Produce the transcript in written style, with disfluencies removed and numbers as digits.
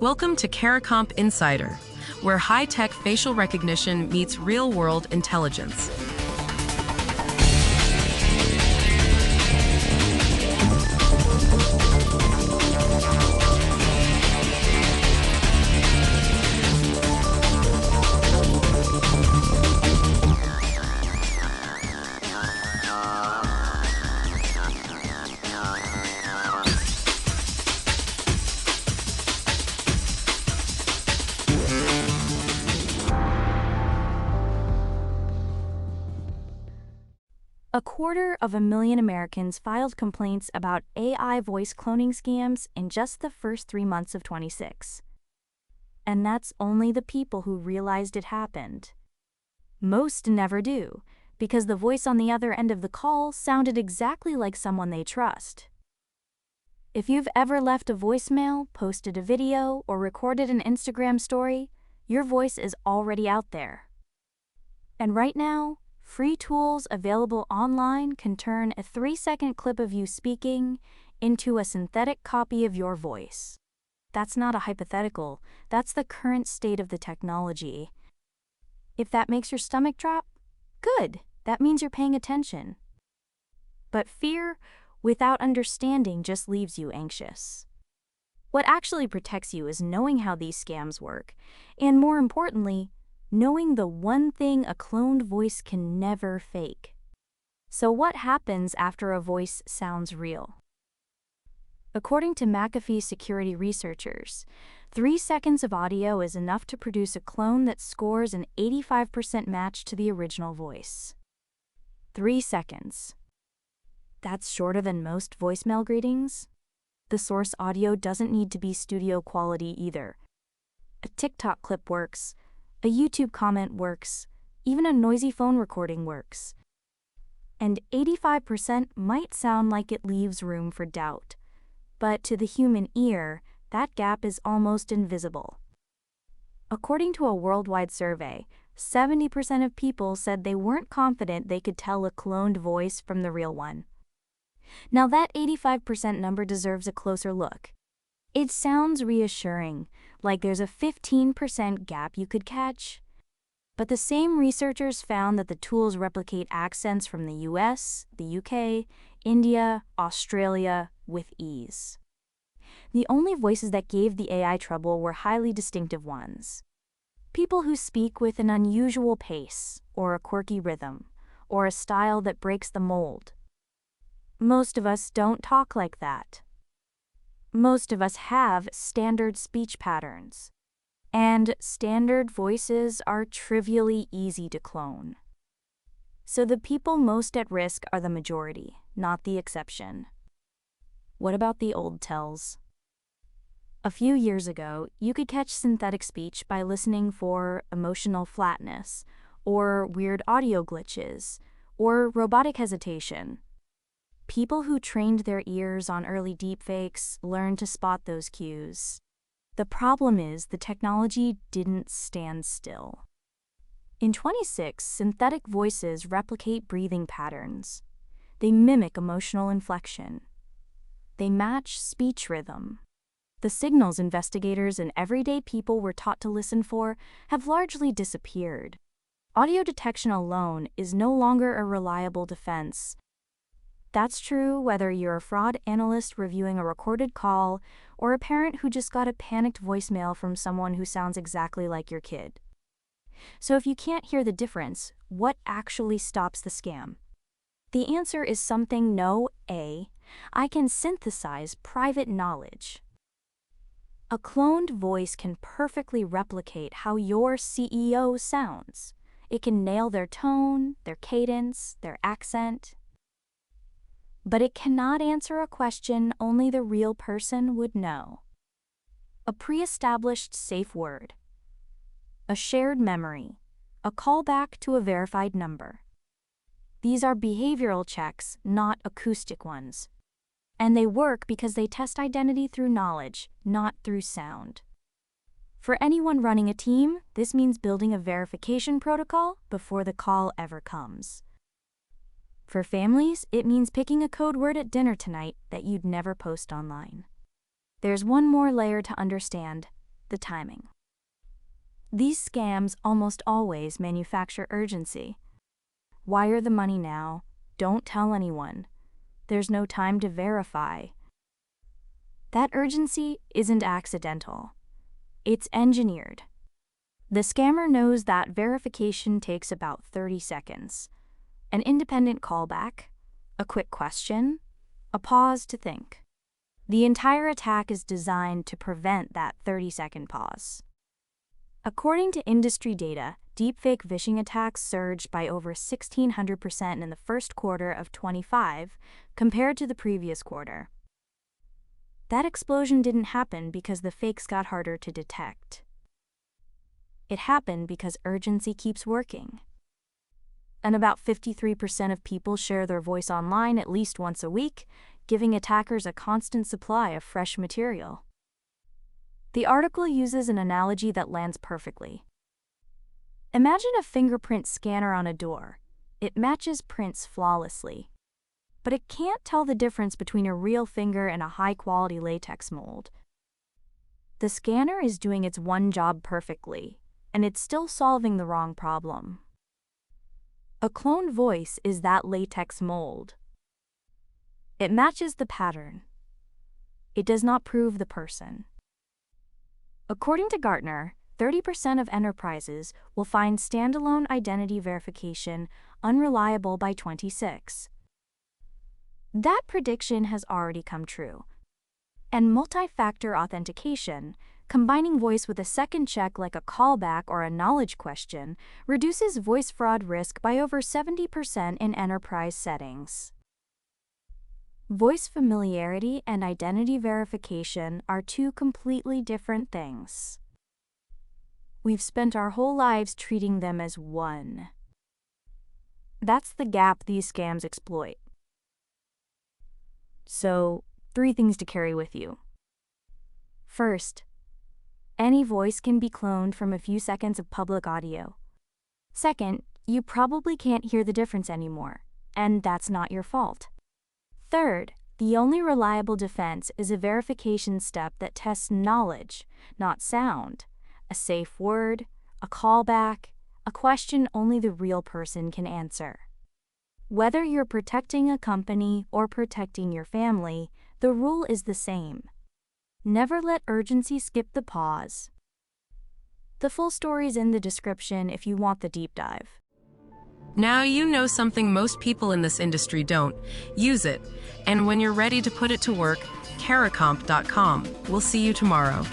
Welcome to Caracomp Insider, where high-tech facial recognition meets real-world intelligence. A 250,000 Americans filed complaints about AI voice cloning scams in just the first 3 months of 26. And that's only the people who realized it happened. Most never do, because the voice on the other end of the call sounded exactly like someone they trust. If you've ever left a voicemail, posted a video, or recorded an Instagram story, your voice is already out there. And right now, free tools available online can turn a 3-second clip of you speaking into a synthetic copy of your voice. That's not a hypothetical, that's the current state of the technology. If that makes your stomach drop, good, that means you're paying attention. But fear without understanding just leaves you anxious. What actually protects you is knowing how these scams work, and more importantly, knowing the one thing a cloned voice can never fake. So what happens after a voice sounds real? According to McAfee security researchers, 3 seconds of audio is enough to produce a clone that scores an 85% match to the original voice. 3 seconds. That's shorter than most voicemail greetings. The source audio doesn't need to be studio quality either. A TikTok clip works. A YouTube comment works, even a noisy phone recording works. And 85% might sound like it leaves room for doubt, but to the human ear, that gap is almost invisible. According to a worldwide survey, 70% of people said they weren't confident they could tell a cloned voice from the real one. Now that 85% number deserves a closer look. It sounds reassuring, like there's a 15% gap you could catch. But the same researchers found that the tools replicate accents from the US, the UK, India, Australia with ease. The only voices that gave the AI trouble were highly distinctive ones. People who speak with an unusual pace, or a quirky rhythm, or a style that breaks the mold. Most of us don't talk like that. Most of us have standard speech patterns, and standard voices are trivially easy to clone. So the people most at risk are the majority, not the exception. What about the old tells? A few years ago, you could catch synthetic speech by listening for emotional flatness, or weird audio glitches, or robotic hesitation. People who trained their ears on early deepfakes learned to spot those cues. The problem is the technology didn't stand still. In 26, synthetic voices replicate breathing patterns. They mimic emotional inflection. They match speech rhythm. The signals investigators and everyday people were taught to listen for have largely disappeared. Audio detection alone is no longer a reliable defense. That's true whether you're a fraud analyst reviewing a recorded call or a parent who just got a panicked voicemail from someone who sounds exactly like your kid. So if you can't hear the difference, what actually stops the scam? The answer is something I can synthesize private knowledge. A cloned voice can perfectly replicate how your CEO sounds. It can nail their tone, their cadence, their accent. But it cannot answer a question only the real person would know. A pre-established safe word, a shared memory, a callback to a verified number. These are behavioral checks, not acoustic ones. And they work because they test identity through knowledge, not through sound. For anyone running a team, this means building a verification protocol before the call ever comes. For families, it means picking a code word at dinner tonight that you'd never post online. There's one more layer to understand. the timing. These scams almost always manufacture urgency. Wire the money now. Don't tell anyone. There's no time to verify. That urgency isn't accidental. It's engineered. The scammer knows that verification takes about 30 seconds. An independent callback, a quick question, a pause to think. The entire attack is designed to prevent that 30-second pause. According to industry data, deepfake phishing attacks surged by over 1,600% in the first quarter of 2025 compared to the previous quarter. That explosion didn't happen because the fakes got harder to detect. It happened because urgency keeps working. And about 53% of people share their voice online at least once a week, giving attackers a constant supply of fresh material. The article uses an analogy that lands perfectly. Imagine a fingerprint scanner on a door. It matches prints flawlessly. But it can't tell the difference between a real finger and a high-quality latex mold. The scanner is doing its one job perfectly, and it's still solving the wrong problem. A cloned voice is that latex mold. It matches the pattern. It does not prove the person. According to Gartner, 30% of enterprises will find standalone identity verification unreliable by 2026. That prediction has already come true. And multi-factor authentication, combining voice with a second check like a callback or a knowledge question, reduces voice fraud risk by over 70% in enterprise settings. Voice familiarity and identity verification are two completely different things. We've spent our whole lives treating them as one. That's the gap these scams exploit. So, 3 things to carry with you. First, any voice can be cloned from a few seconds of public audio. Second, you probably can't hear the difference anymore, and that's not your fault. Third, the only reliable defense is a verification step that tests knowledge, not sound, a safe word, a callback, a question only the real person can answer. Whether you're protecting a company or protecting your family, the rule is the same. Never let urgency skip the pause. The full story's in the description if you want the deep dive. Now you know something most people in this industry don't. Use it. And when you're ready to put it to work, Caracomp.com. We'll see you tomorrow.